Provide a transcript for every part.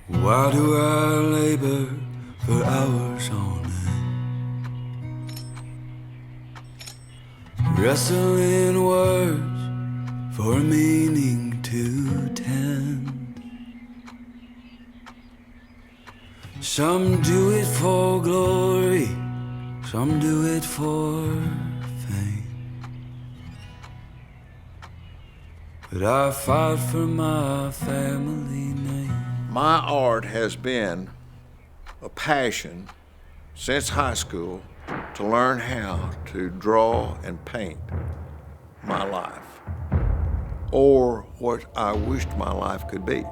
Why do I labor for hours on end? Wrestling words for a meaning to tend. Some do it for glory, some do it for fame. But I fought for my family name. My art has been a passion since high school to learn how to draw and paint my life, or what I wished my life could be.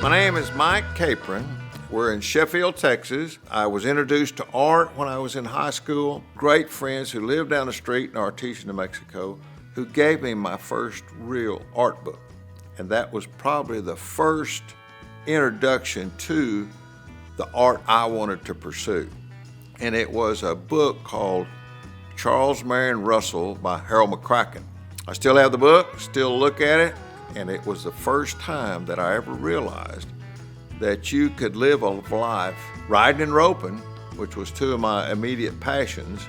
My name is Mike Capron. We're in Sheffield, Texas. I was introduced to art when I was in high school. Great friends who lived down the street in Artesia, New Mexico, who gave me my first real art book. And that was probably the first introduction to the art I wanted to pursue. And it was a book called Charles Marion Russell by Harold McCracken. I still have the book, still look at it. And it was the first time that I ever realized that you could live a life riding and roping, which was two of my immediate passions,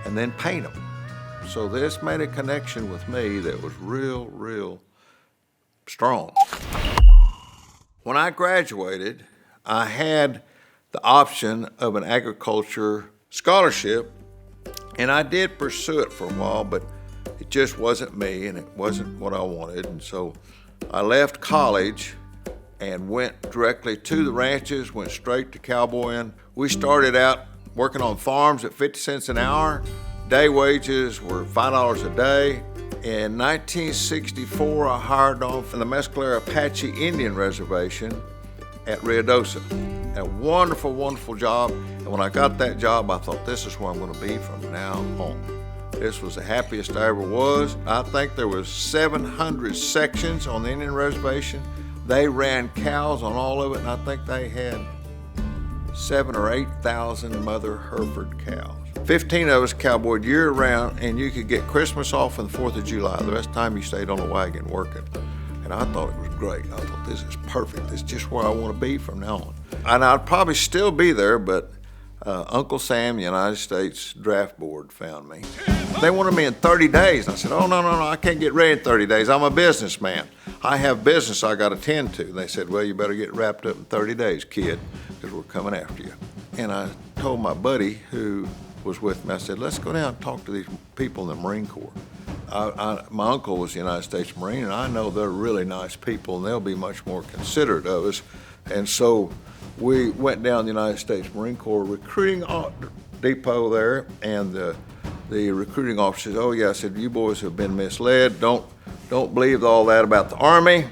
and then paint them. So this made a connection with me that was real strong. When I graduated, I had the option of an agriculture scholarship, and I did pursue it for a while, but it just wasn't me, and it wasn't what I wanted. And so I left college and went directly to the ranches, went straight to cowboying. We started out working on farms at 50 cents an hour. Day wages were $5 a day. In 1964, I hired on from the Mescalero Apache Indian Reservation at Ruidoso. A wonderful job. And when I got that job, I thought, this is where I'm gonna be from now on. This was the happiest I ever was. I think there was 700 sections on the Indian Reservation. They ran cows on all of it, and I think they had 7,000 or 8,000 mother Hereford cows. 15 of us cowboyed year round, and you could get Christmas off and the 4th of July. The rest of the time you stayed on the wagon working. And I thought it was great. I thought, this is perfect. This is just where I want to be from now on. And I'd probably still be there, but Uncle Sam, United States Draft Board, found me. They wanted me in 30 days. I said, oh, no, I can't get ready in 30 days. I'm a businessman. I have business I got to tend to. They said, well, you better get wrapped up in 30 days, kid, because we're coming after you. And I told my buddy who was with me, I said, let's go down and talk to these people in the Marine Corps. My uncle was a United States Marine, and I know they're really nice people, and they'll be much more considerate of us. And so we went down the United States Marine Corps recruiting depot there, and the recruiting officer said, oh yeah, I said, you boys have been misled. Don't believe all that about the Army.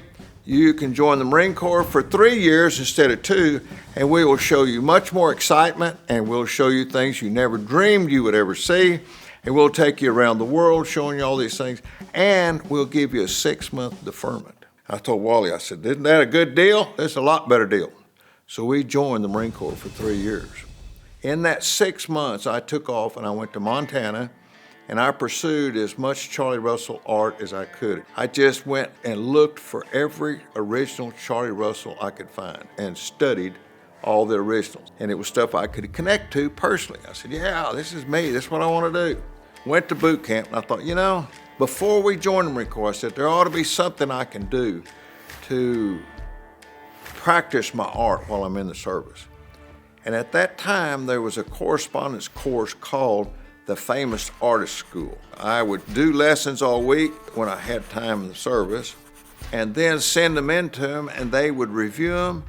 You can join the Marine Corps for 3 years instead of 2, and we will show you much more excitement, and we'll show you things you never dreamed you would ever see, and we'll take you around the world showing you all these things, and we'll give you a 6-month deferment. I told Wally, I said, isn't that a good deal? That's a lot better deal. So we joined the Marine Corps for 3 years. In that 6 months, I took off and I went to Montana, and I pursued as much Charlie Russell art as I could. I just went and looked for every original Charlie Russell I could find and studied all the originals. And it was stuff I could connect to personally. I said, yeah, this is me, this is what I want to do. Went to boot camp, and I thought, you know, before we joined the Marine Corps, I said, there ought to be something I can do to practice my art while I'm in the service. And at that time, there was a correspondence course called the Famous Artist School. I would do lessons all week when I had time in the service, and then send them in to them, and they would review them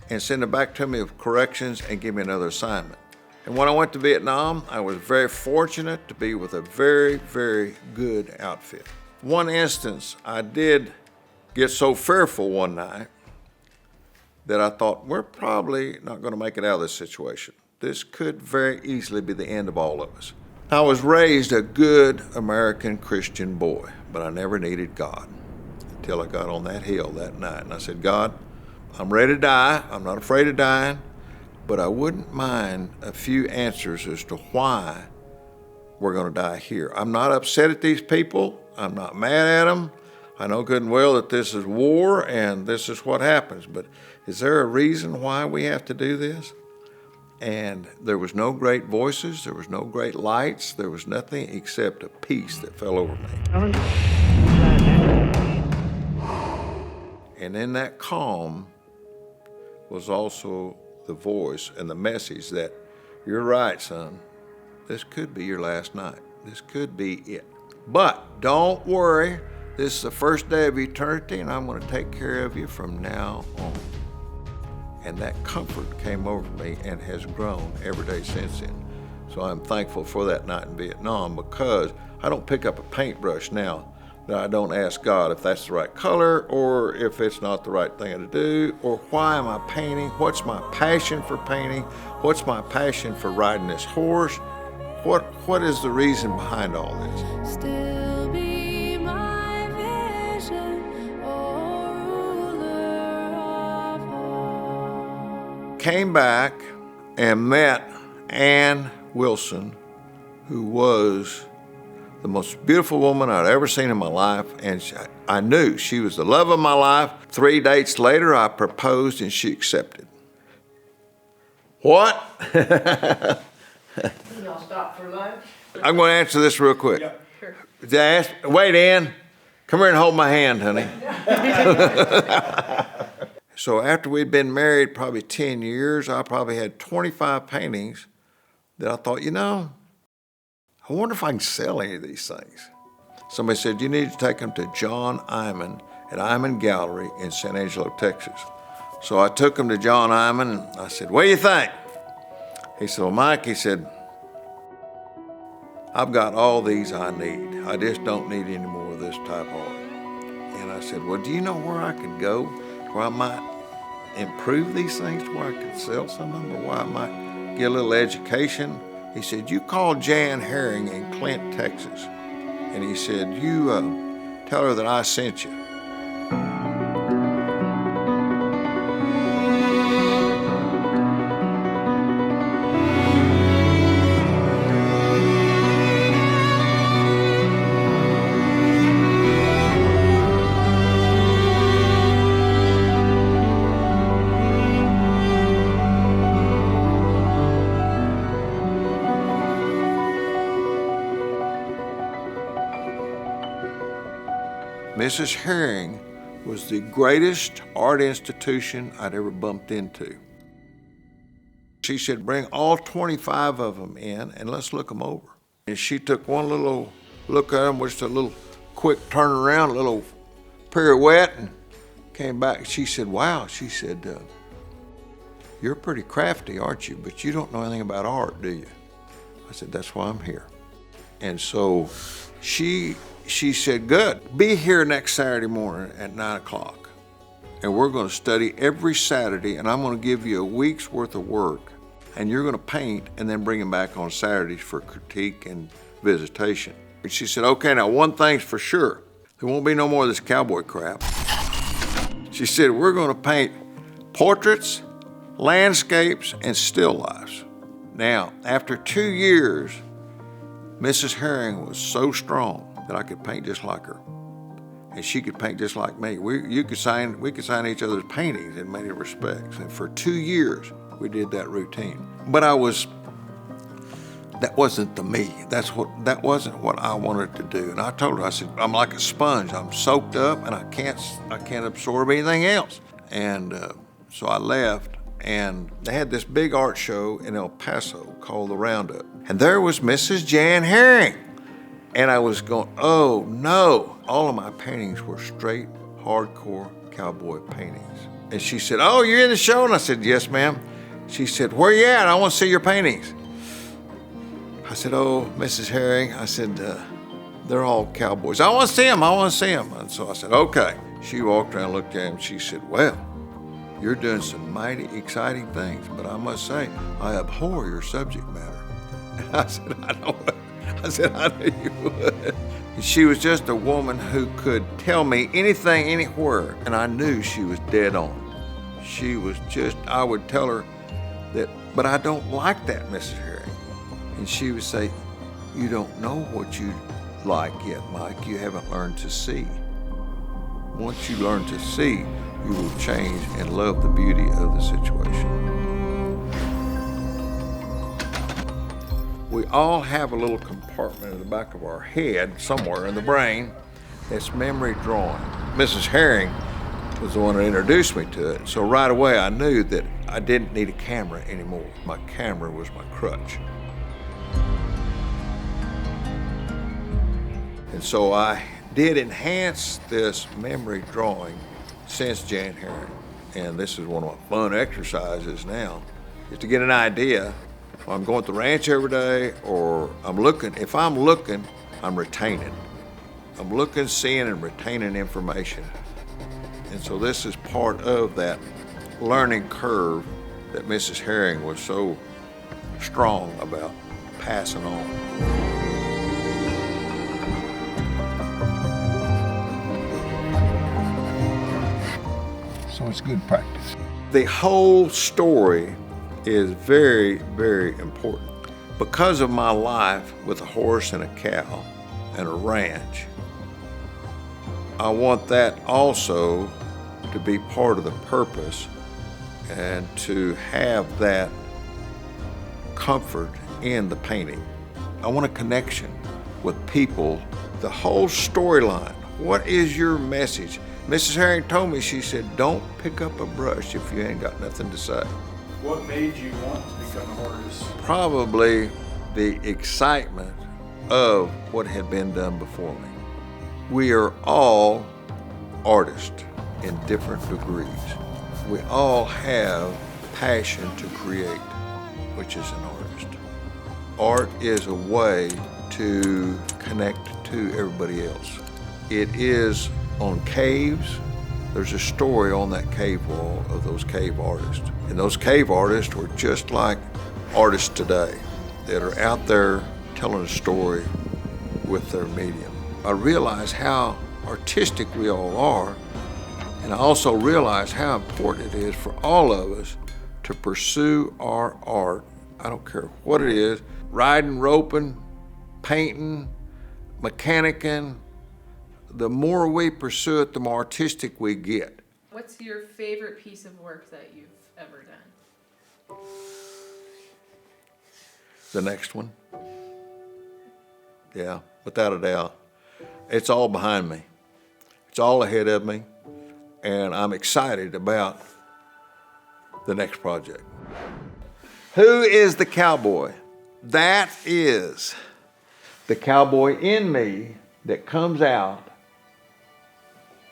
and send them back to me with corrections and give me another assignment. And when I went to Vietnam, I was very fortunate to be with a very good outfit. One instance, I did get so fearful one night that I thought, we're probably not going to make it out of this situation. this could very easily be the end of all of us. I was raised a good American Christian boy, but I never needed God until I got on that hill that night. And I said, God, I'm ready to die. I'm not afraid of dying, but I wouldn't mind a few answers as to why we're going to die here. I'm not upset at these people. I'm not mad at them. I know good and well that this is war and this is what happens, but is there a reason why we have to do this? And there was no great voices, there was no great lights, there was nothing except a peace that fell over me. And in that calm was also the voice and the message that, you're right, son, this could be your last night. This could be it. But don't worry, this is the first day of eternity, and I'm going to take care of you from now on. And that comfort came over me and has grown every day since then. So I'm thankful for that night in Vietnam, because I don't pick up a paintbrush now that I don't ask God if that's the right color or if it's not the right thing to do, or why am I painting? What's my passion for painting? What's my passion for riding this horse? What is the reason behind all this? Still be my vision, O ruler of all. Came back and met Ann Wilson, who was the most beautiful woman I'd ever seen in my life, and I knew she was the love of my life. 3 dates later, I proposed and she accepted. What? Y'all stop for lunch? I'm going to answer this real quick. Yeah, sure. Wait, Ann, come here and hold my hand, honey. So after we'd been married probably 10 years, I probably had 25 paintings that I thought, I wonder if I can sell any of these things. Somebody said, you need to take them to John Iman at Iman Gallery in San Angelo, Texas. So I took them to John Iman and I said, what do you think? He said, well, Mike, he said, I've got all these I need. I just don't need any more of this type of art. And I said, well, do you know where I could go where I might improve these things, to where I could sell some of them, or where I might get a little education? He said, you call Jan Herring in Clint, Texas. And he said, you tell her that I sent you. Mrs. Herring was the greatest art institution I'd ever bumped into. She said, bring all 25 of them in and let's look them over. And she took one little look at them, just a little quick turn around, a little pirouette, and came back. She said, wow, she said, you're pretty crafty, aren't you? But you don't know anything about art, do you? I said, that's why I'm here. And so she said, good, be here next Saturday morning at 9 o'clock. And we're going to study every Saturday, and I'm going to give you a week's worth of work, and you're going to paint and then bring them back on Saturdays for critique and visitation. And she said, okay, now one thing's for sure. There won't be no more of this cowboy crap. She said, we're going to paint portraits, landscapes, and still lifes. Now, after 2 years, Mrs. Herring was so strong that I could paint just like her, and she could paint just like me. We could sign each other's paintings in many respects, and for 2 years we did that routine. But that wasn't the me. That wasn't what I wanted to do. And I told her, I said, I'm like a sponge. I'm soaked up, and I can't absorb anything else. And so I left, and they had this big art show in El Paso called the Roundup, and there was Mrs. Jan Herring. And I was going, oh no. All of my paintings were straight, hardcore cowboy paintings. And she said, oh, you're in the show? And I said, yes, ma'am. She said, where you at? I want to see your paintings. I said, oh, Mrs. Herring, I said, they're all cowboys. I want to see them, I want to see them. And so I said, okay. She walked around, looked at him, she said, well, you're doing some mighty exciting things, but I must say, I abhor your subject matter. And I said, I know it. I said, I knew you would. And she was just a woman who could tell me anything, anywhere, and I knew she was dead on. She was just, I would tell her that, but I don't like that, Mrs. Herring. And she would say, you don't know what you like yet, Mike. You haven't learned to see. Once you learn to see, you will change and love the beauty of the situation. We all have a little compartment in the back of our head, somewhere in the brain, that's memory drawing. Mrs. Herring was the one that introduced me to it, so right away I knew that I didn't need a camera anymore. My camera was my crutch. And so I did enhance this memory drawing since Jan Herring. And this is one of my fun exercises now, is to get an idea. If I'm going to the ranch every day or I'm looking, if I'm looking, I'm retaining. I'm looking, seeing, and retaining information. And so this is part of that learning curve that Mrs. Herring was so strong about passing on. So it's good practice. The whole story is very, very important. Because of my life with a horse and a cow and a ranch, I want that also to be part of the purpose and to have that comfort in the painting. I want a connection with people. The whole storyline. What is your message? Mrs. Herring told me, she said, don't pick up a brush if you ain't got nothing to say. What made you want to become an artist? Probably the excitement of what had been done before me. We are all artists in different degrees. We all have passion to create, which is an artist. Art is a way to connect to everybody else. It is on caves. There's a story on that cave wall of those cave artists. And those cave artists were just like artists today that are out there telling a story with their medium. I realize how artistic we all are, and I also realize how important it is for all of us to pursue our art. I don't care what it is, riding, roping, painting, mechanicking. The more we pursue it, the more artistic we get. What's your favorite piece of work that you've ever done? The next one. Yeah, without a doubt. It's all behind me. It's all ahead of me. And I'm excited about the next project. Who is the cowboy? That is the cowboy in me that comes out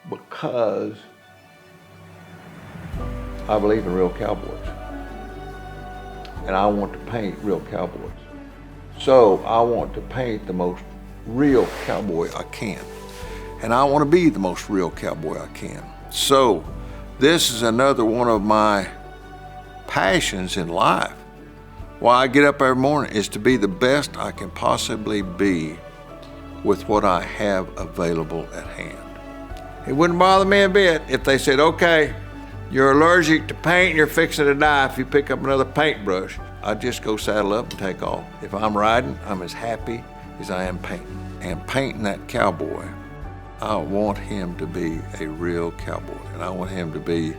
because I believe in real cowboys. And I want to paint real cowboys. So I want to paint the most real cowboy I can. And I want to be the most real cowboy I can. So this is another one of my passions in life. Why I get up every morning is to be the best I can possibly be with what I have available at hand. It wouldn't bother me a bit if they said, okay, you're allergic to paint, you're fixing to die if you pick up another paintbrush. I'd just go saddle up and take off. If I'm riding, I'm as happy as I am painting. And painting that cowboy, I want him to be a real cowboy. And I want him to be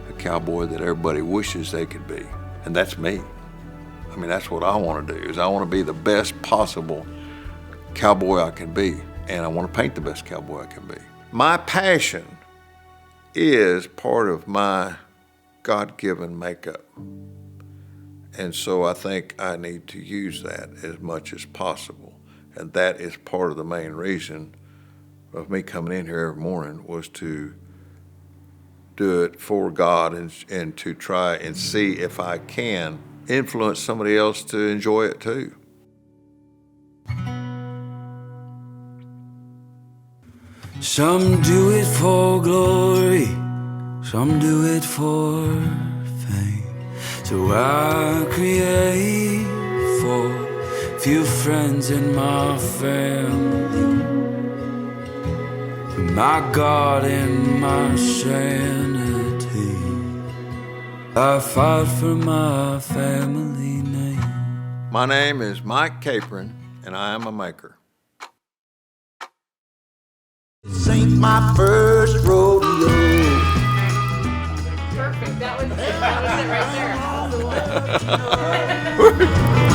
a cowboy that everybody wishes they could be. And that's me. I mean, that's what I want to do, is I want to be the best possible cowboy I can be. And I want to paint the best cowboy I can be. My passion is part of my God-given makeup. And so I think I need to use that as much as possible. And that is part of the main reason of me coming in here every morning, was to do it for God and to try and see if I can influence somebody else to enjoy it too. Some do it for glory, some do it for fame. So I create for few friends in my family, my God and my sanity. I fight for my family name. My name is Mike Capron, and I am a maker. This ain't my first rodeo. Perfect. That was it right there.